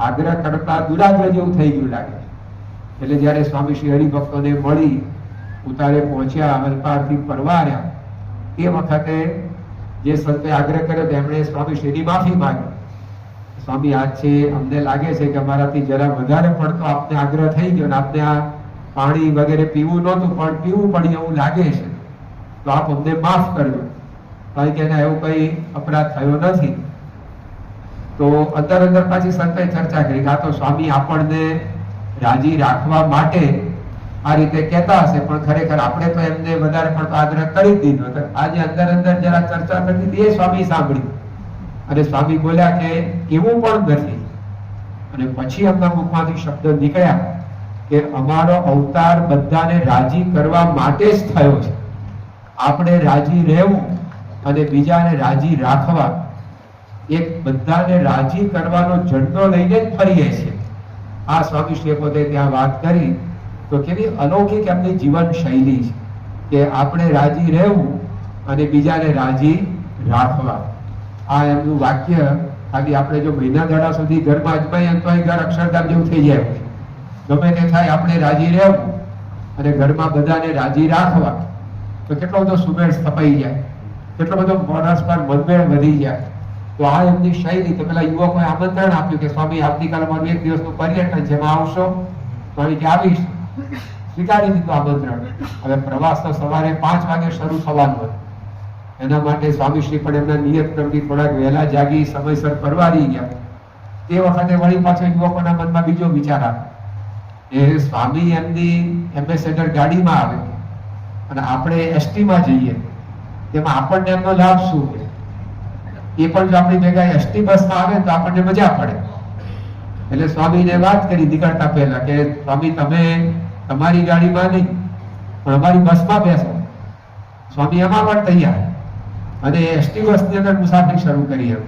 આગ્રહ કરતા દુરાગ્રહ જેવું થઈ ગયું લાગે. એટલે જ્યારે સ્વામીશ્રી હરિભક્તોને મળી ઉતારે પહોંચ્યા, અલ્પારથી પરવાર્યા, એ વખતે જે સંતે આગ્રહ કર્યો તેમણે સ્વામીશ્રીની માફી માંગી. સ્વામી, આજ છે અમને લાગે છે કે અમારાથી જરા વધારે પડતો આપને આગ્રહ થઈ ગયો, આપને આ પાણી વગેરે પીવું નહોતું પણ પીવું પડી એવું લાગે છે, તો આપ અમને માફ કરજો, કારણ કે એને એવું કઈ અપરાધ થયો નથી. તો અંદર પાછી સંતોએ ચર્ચા કરી કે આ તો સ્વામી આપણને રાજી રાખવા માટે આ રીતે કહેતા હશે, પણ ખરેખર આપણે તો એમને વધારે પડતો આગ્રહ કરી દીધો. આજે અંદર જરા ચર્ચા કરી એ સ્વામી સાંભળી અને સ્વામી બોલ્યા કે એવું પણ નથી. અને પછી એમના મુખમાંથી શબ્દ નીકળ્યા કે અમારો અવતાર બધાને રાજી કરવા માટે જ થયો છે. આપણે રાજી રહેવું અને બીજાને રાજી રાખવા, એક બધાને રાજી કરવાનો ઝંડો લઈને જ ફરીએ છીએ. આ સ્વામીશ્રીએ પોતે ત્યાં વાત કરી તો કેવી અલૌકિક એમની જીવન શૈલી છે કે આપણે રાજી રહેવું અને બીજાને રાજી રાખવા. આ એમનું વાક્ય ખાલી આપણે જો મહિના દાડા સુધી ઘરમાં અજમાઈએ તો એ ઘર અક્ષરધામ જેવું થઈ જાય. ગમે તે થાય, આપણે રાજી રહેવું અને ઘરમાં બધાને રાજી રાખવા, તો કેટલો બધો સુમેળ સ્થપાઈ જાય, કેટલો બધો પરસ્પર મનમેળ વધી જાય. તો આ એમની શૈલી. તો પેલા યુવકોએ આમંત્રણ આપ્યું કે સ્વામી, આવતીકાલે મારું 1 દિવસનું પર્યટન છે, એમાં આવશો? સ્વામી કે આવીશ. સ્વીકારી દીધું આમંત્રણ. હવે પ્રવાસ તો સવારે 5 વાગે શરૂ થવાનો હતો. એના માટે સ્વામીશ્રી પણ એમના નિયત ક્રમથી થોડાક વહેલા જાગી સમયસર પરવારી ગયા. તે વખતે વળી પાછો યુવકોના મનમાં બીજો વિચાર આવ્યો એ સ્વામી એમની એમ્બેસેડર ગાડીમાં આવે અને આપણે એસટીમાં જઈએ, તેમાં આપણને એમનો લાભ શું? એ પણ જો આપણી ભેગા એસટી બસમાં આવે તો આપણને મજા પડે. એટલે સ્વામીને વાત કરી નીકળતા પહેલા કે સ્વામી, તમે તમારી ગાડીમાં નહીં પણ અમારી બસમાં બેસો. સ્વામી એમાં પણ તૈયાર, અને એસટી બસની અંદર મુસાફરી શરૂ કરી એમ,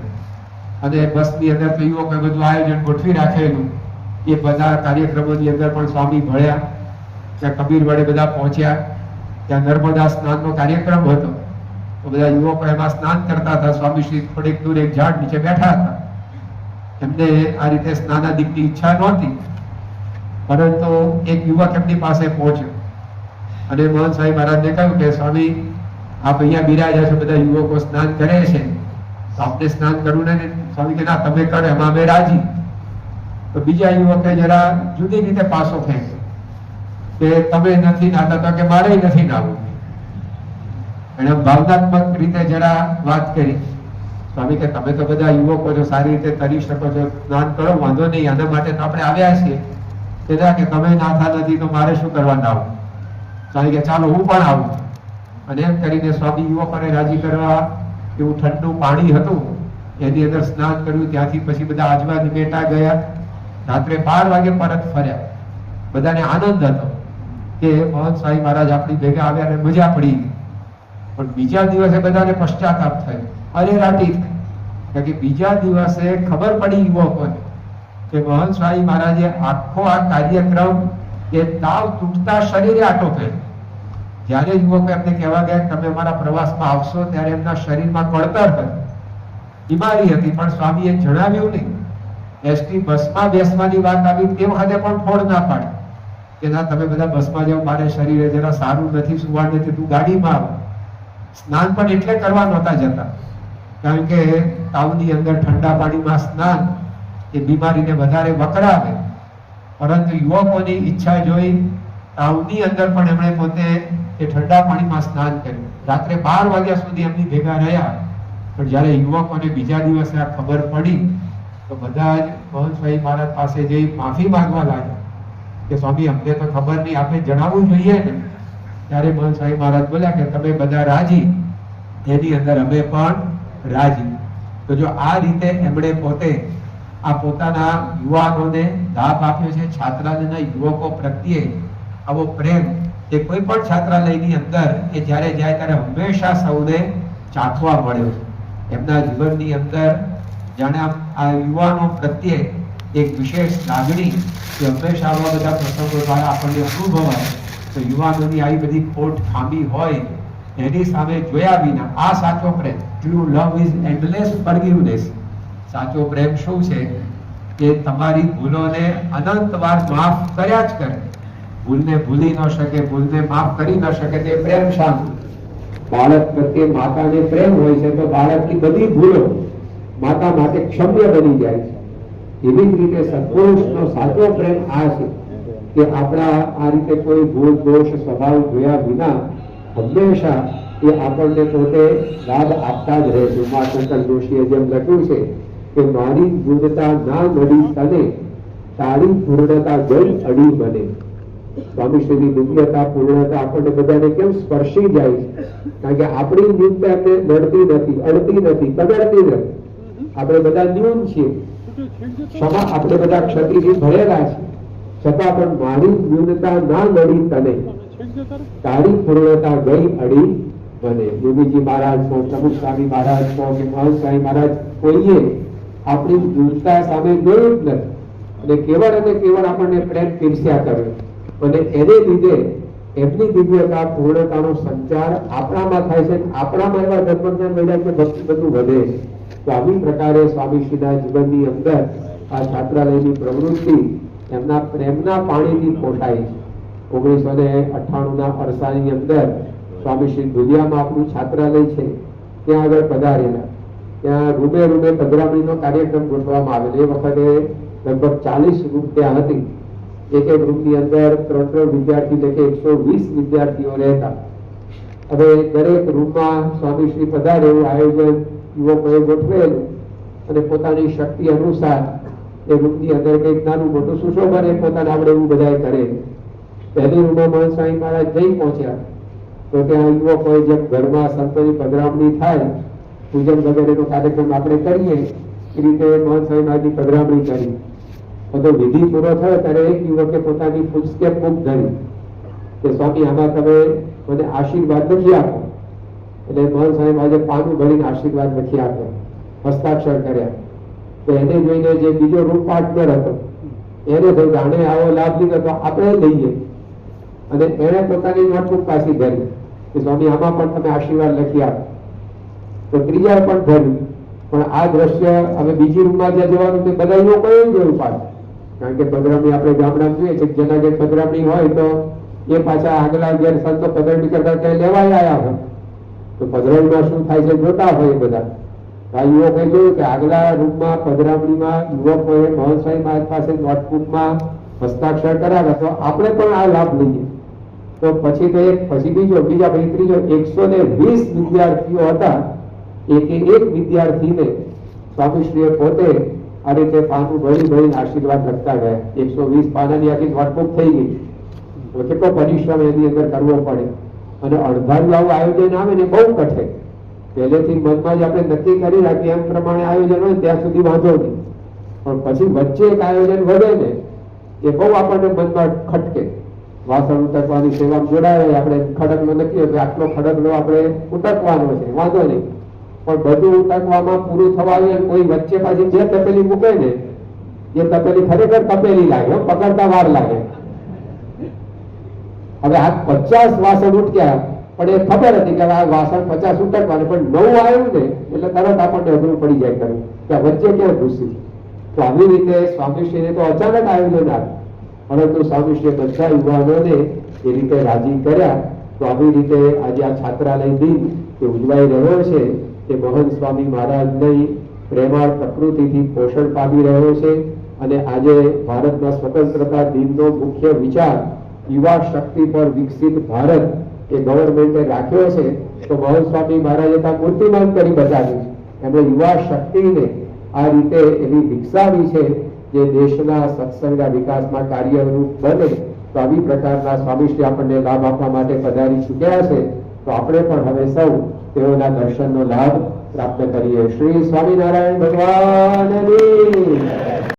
અને બસની અંદર તો યુવકોએ બધું આયોજન ગોઠવી રાખેલું. એ બધા કાર્યક્રમોની અંદર પણ સ્વામી ભળ્યા. ત્યાં કબીર વડે બધા પહોંચ્યા. ત્યાં નર્મદા સ્નાનનો કાર્યક્રમ હતો, તો બધા યુવકો એમાં સ્નાન કરતા હતા. સ્વામી શ્રી થોડીક દૂર એક ઝાડ નીચે બેઠા હતા. એમને આ રીતે સ્નાનાદિકની ઈચ્છા નહોતી, પરંતુ એક યુવક એમની પાસે પહોંચ્યો અને મહંત સ્વામી મહારાજને કહ્યું કે સ્વામી, આપ અહીંયા બિરાજ્યા છો, બધા યુવકો સ્નાન કરે છે, તો આપણે સ્નાન કરવું ને? સ્વામી કે ના, તમે કરો, એમાં અમે રાજી. તો બીજા યુવકે જરા જુદી રીતે પાસો ફેંક્યો કે તમે નથી નાતા, તો કે મારે નથી નાવું. એને ભાવનાત્મક રીતે જરા વાત કરી. સ્વામી કે તમે તો બધા યુવકો છો, સારી રીતે તરી શકો છો, સ્નાન કરો, વાંધો નહીં, આના માટે તો આપણે આવ્યા છીએ. કે તમે નાતા નથી તો મારે શું કરવા નાવું? સ્વામી કે ચાલો હું પણ આવું. અને એમ કરીને સ્વામી યુવકોને રાજી કરવા એવું ઠંડુ પાણી હતું એની અંદર સ્નાન કર્યું. ત્યાંથી પછી બધા આજવા નિમેટા ગયા. રાત્રે 12 વાગે પરત ફર્યા. બધાને આનંદ હતો કે મહંત સ્વામી મહારાજ આપણી ભેગા આવ્યા અને મજા પડી. પણ બીજા દિવસે બધાને પશ્ચાતાપ થયો, અરે રાટી, કે બીજા દિવસે ખબર પડી યુવકોને કે મહંત સ્વામી મહારાજે આખો આ કાર્યક્રમ એ તાવ તૂટતા શરીરે આટોપેલો. જ્યારે યુવકો એમને કહેવા ગયા તમે અમારા પ્રવાસમાં આવશો, ત્યારે એમના શરીરમાં કળતર હતી, બીમારી હતી, પણ સ્વામીએ જણાવ્યું નહીં. એસટી બસમાં બેસવાની વાત આવી તે વખતે પણ ફોડ ના પાડી કે ના, તમે બધા બસમાં જાઓ, મારે શરીરે જરા સારું નથી, સુવાડ નથી, તું ગાડીમાં આવ. સ્નાન પણ એટલે કરવા નહોતા જતા, કારણ કે તાવની અંદર ઠંડા પાણીમાં સ્નાન એ બીમારીને વધારે વકરાવે. પરંતુ યુવકોની ઈચ્છા જોઈ તાવની અંદર પણ એમણે પોતે એ ઠંડા પાણીમાં સ્નાન કર્યું. રાત્રે 12 વાગ્યા સુધી એમની ભેગા રહ્યા. પણ જ્યારે યુવકોને બીજા દિવસે આ ખબર પડી તો બધા જ મહંત સ્વામી મહારાજ પાસે જઈ માફી માંગવા લાગ્યા કે સ્વામી, અમને તો ખબર નહીં, આપણે જણાવવું જોઈએ ને. ત્યારે મહંત સ્વામી મહારાજ બોલ્યા કે તમે બધા રાજી, એની અંદર અમે પણ રાજી. તો જો આ રીતે એમણે પોતે આ પોતાના યુવાનોને લાભ આપ્યો છે. છાત્રાલયના યુવકો પ્રત્યે આવો પ્રેમ એ કોઈ પણ છાત્રાલયની અંદર એ જ્યારે જાય ત્યારે હંમેશા સૌને ચાખવા મળ્યો છે. એમના જીવનની અંદર જાણે આ યુવાનો પ્રત્યે એક વિશેષ લાગણી કે હંમેશા આવા બધા પ્રસંગો દ્વારા આપણને અનુભવાય. તો યુવાનોની આવી બધી ખોટ ખામી હોય એની સામે જોયા વિના આ સાચો પ્રેમ, true love is endless forgiveness. સાચો પ્રેમ શું છે? કે તમારી ભૂલોને અનંતવાર માફ કર્યા જ કરે. ભૂલને ભૂલી ન શકે, ભૂલને માફ કરી ન શકે તે પ્રેમ શાનું? બાળક પ્રત્યે માતાને પ્રેમ હોય છે તો બાળકની બધી ભૂલો માતા માટે ક્ષમ્ય બની જાય છે. એવી જ રીતે સત્પુરુષનો સાચો પ્રેમ આ છે કે આપણા આ રીતે કોઈ ભૂલ દોષ સ્વભાવ જોયા વિના હંમેશા એ આપણને પોતે લાભ આપતા જ રહે છે. ઉમાશંકર જોશીએ જેમ લખ્યું છે કે મારી ગુણતા ના નડી તને, તારી પૂર્ણતા ગઈ અડી બને. સ્વામીશ્રીની દિવ્યતા, પૂર્ણતા આપણને બધાને કેમ સ્પર્શી જાય છે? કારણ કે આપણી નિંદા એમને નડતી નથી, અડતી નથી, કદરતી નથી. આપણે બધા ન્યૂન છીએ, ક્ષમા આપણે બધા ક્ષતિથી ભરેલા છે, છતાં પણ મારી ન્યૂનતા ના નડી તને, તારી પૂર્ણતા ગઈ અડી બને. યોગીજી મહારાજ કો, પ્રમુખ સ્વામી મહારાજ કો કે મહંત સ્વામી મહારાજ, કોઈએ આપણી ન્યૂનતા સામે જોયું જ નથી અને કેવળ આપણને પ્રેમ પીરસ્યા કર્યો. અને એને લીધે એમની દિવ્યતા, પૂર્ણતાનો સંચાર આપણામાં થાય છે. આપણામાં એવા ધર્મજ્ઞાન મળ્યા કે ભક્તિ બધું વધે. તો આવી પ્રકારે સ્વામીશ્રીના જીવનની અંદર આ છાત્રાલયની પ્રવૃત્તિ એમના પ્રેમના પાણીથી પોષાય છે. 1998ના અરસાની અંદર સ્વામીશ્રી દુધિયામાં આપણું છાત્રાલય છે, ત્યાં આગળ પધારેલા. ત્યાં રૂમે પધરામણીનો કાર્યક્રમ ગોઠવવામાં આવેલો. એ વખતે લગભગ 40 રૂમ ત્યાં હતી. એક રૂમની અંદર 3 વિદ્યાર્થી એટલે 120 વિદ્યાર્થીઓ રહેતા. હવે દરેક રૂમમાં સ્વામીશ્રી પધારે એવું આયોજન યુવકોએ ગોઠવેલું અને પોતાની શક્તિ અનુસાર એ રૂમની અંદર કંઈક નાનું મોટું સુશોભન એ પોતાને આવડે એવું બધાએ કરે. પહેલી રૂમમાં મહંત સ્વામી મહારાજ જઈ પહોંચ્યા તો ત્યાં યુવકોએ જેમ ઘરમાં સંતોની પધરામણી થાય, પૂજન વગેરેનો કાર્યક્રમ આપણે કરીએ એ રીતે મહંત સ્વામી મહારાજની પધરામણી કરી. બધો વિધિ પૂરો થયો ત્યારે એક યુવકે પોતાની ફૂટસ્ટેપ બુક ધરી કે સ્વામી, આમાં તમે મને આશીર્વાદ નથી આપો, એટલે મહંત સાહેબ આજે પાનું ભરીને આશીર્વાદ લખી આપ્યા, હસ્તાક્ષર કર્યા. તો એને જોઈને જે બીજો રૂપ પાર્ટનર હતો એને થયું કે આને આવો લાભ લીધો તો આપણે લઈએ, અને એને પોતાની નોટબુક પાછી ભરી કે સ્વામી આમાં પણ તમે આશીર્વાદ લખી આપો. તો ત્રીજા પણ ભર્યું. પણ આ દ્રશ્ય હવે બીજી રૂમમાં જ્યાં જવાનું તે બધા લોકો એવું જોયું પાછું, કારણ કે પધરામણી આપણે ગામડામાં જોઈએ છે, જેના ઘેર પધરામણી હોય તો એ પાછા આગલા ઘેર સંતો પધરામણી કરતા ત્યાં લેવાય આવ્યા હોય, તો પધરામણીમાં શું થાય છે જોતા હોય બધા. આ યુવકોએ જોયું કે આગલા રૂમમાં પધરામણીમાં યુવકોએ મહંત સ્વામી મહારાજ પાસે નોટબુકમાં હસ્તાક્ષર કરાવ્યા, તો આપણે પણ આ લાભ લઈએ. તો પછી તો એક પછી બીજા પછી ત્રીજો 120 વિદ્યાર્થીઓ હતા. એક વિદ્યાર્થીને સ્વામીશ્રીએ પોતે આ રીતે પાનું ભરીને આશીર્વાદ લખતા ગયા. 120 પાનાની આખી નોટબુક થઈ ગઈ. તો કેટલો પરિશ્રમ એની અંદર કરવો પડે, અને અડધાનું આવું આયોજન આવે ને બહુ કઠે. પહેલેથી મનમાં જ આપણે નક્કી કરી રાખીએ એમ પ્રમાણે આયોજન હોય ત્યાં સુધી વાંધો નહીં, પણ પછી વચ્ચે એક આયોજન વધે ને એ બહુ આપણને મનમાં ખટકે. વાસણ ઉટકવાની સેવામાં જોડાય, આપણે ખડકનો નક્કી હોય કે આટલો ખડકનો આપણે ઉટકવાનો છે, વાંધો નહીં, પણ બધું ઉટકવામાં પૂરું થવા આવે કોઈ વચ્ચે પાછી જે તપેલી મૂકે ને એ તપેલી ખરેખર તપેલી લાગે, પકડતા વાર લાગે. હવે આ 50 વાસણ ઉટક્યા, પણ એ ખબર હતી કે આ વાસણ 50 ઉટકવાનું, પણ 9 આવ્યું ને એટલે તરત આપણને અઘરું પડી જાય કરવું કે વચ્ચે ક્યાં ઘૂસી. તો આવી રીતે સ્વામીશ્રીને તો અચાનક આયોજન આવ્યું, પરંતુ સ્વામીશ્રીએ બધા યુવાનોને એ રીતે રાજી કર્યા. તો આવી રીતે આજે આ છાત્રાલય દિન એ ઉજવાઈ રહ્યો છે તે મહંત સ્વામી મહારાજની પ્રેમાળ પ્રકૃતિથી પોષણ પામી રહ્યો છે. અને આજે ભારતના સ્વતંત્રતા દિનનો મુખ્ય વિચાર યુવા શક્તિ પર વિકસિત ભારત એ ગવર્મેન્ટે રાખ્યો છે. તો મહંત સ્વામી મહારાજે ત્યાં મૂર્તિમાન કરી બતાવ્યું, એમણે યુવા શક્તિને આ રીતે એવી વિકસાવી છે જે દેશના સત્સંગના વિકાસમાં કાર્યરૂપ બને. તો આવી પ્રકારના સ્વામીશ્રી આપણને લાભ આપવા માટે પધારી ચૂક્યા છે. તો આપણે પણ હવે સૌ તેઓના દર્શનનો લાભ પ્રાપ્ત કરીએ. શ્રી સ્વામિનારાયણ ભગવાનની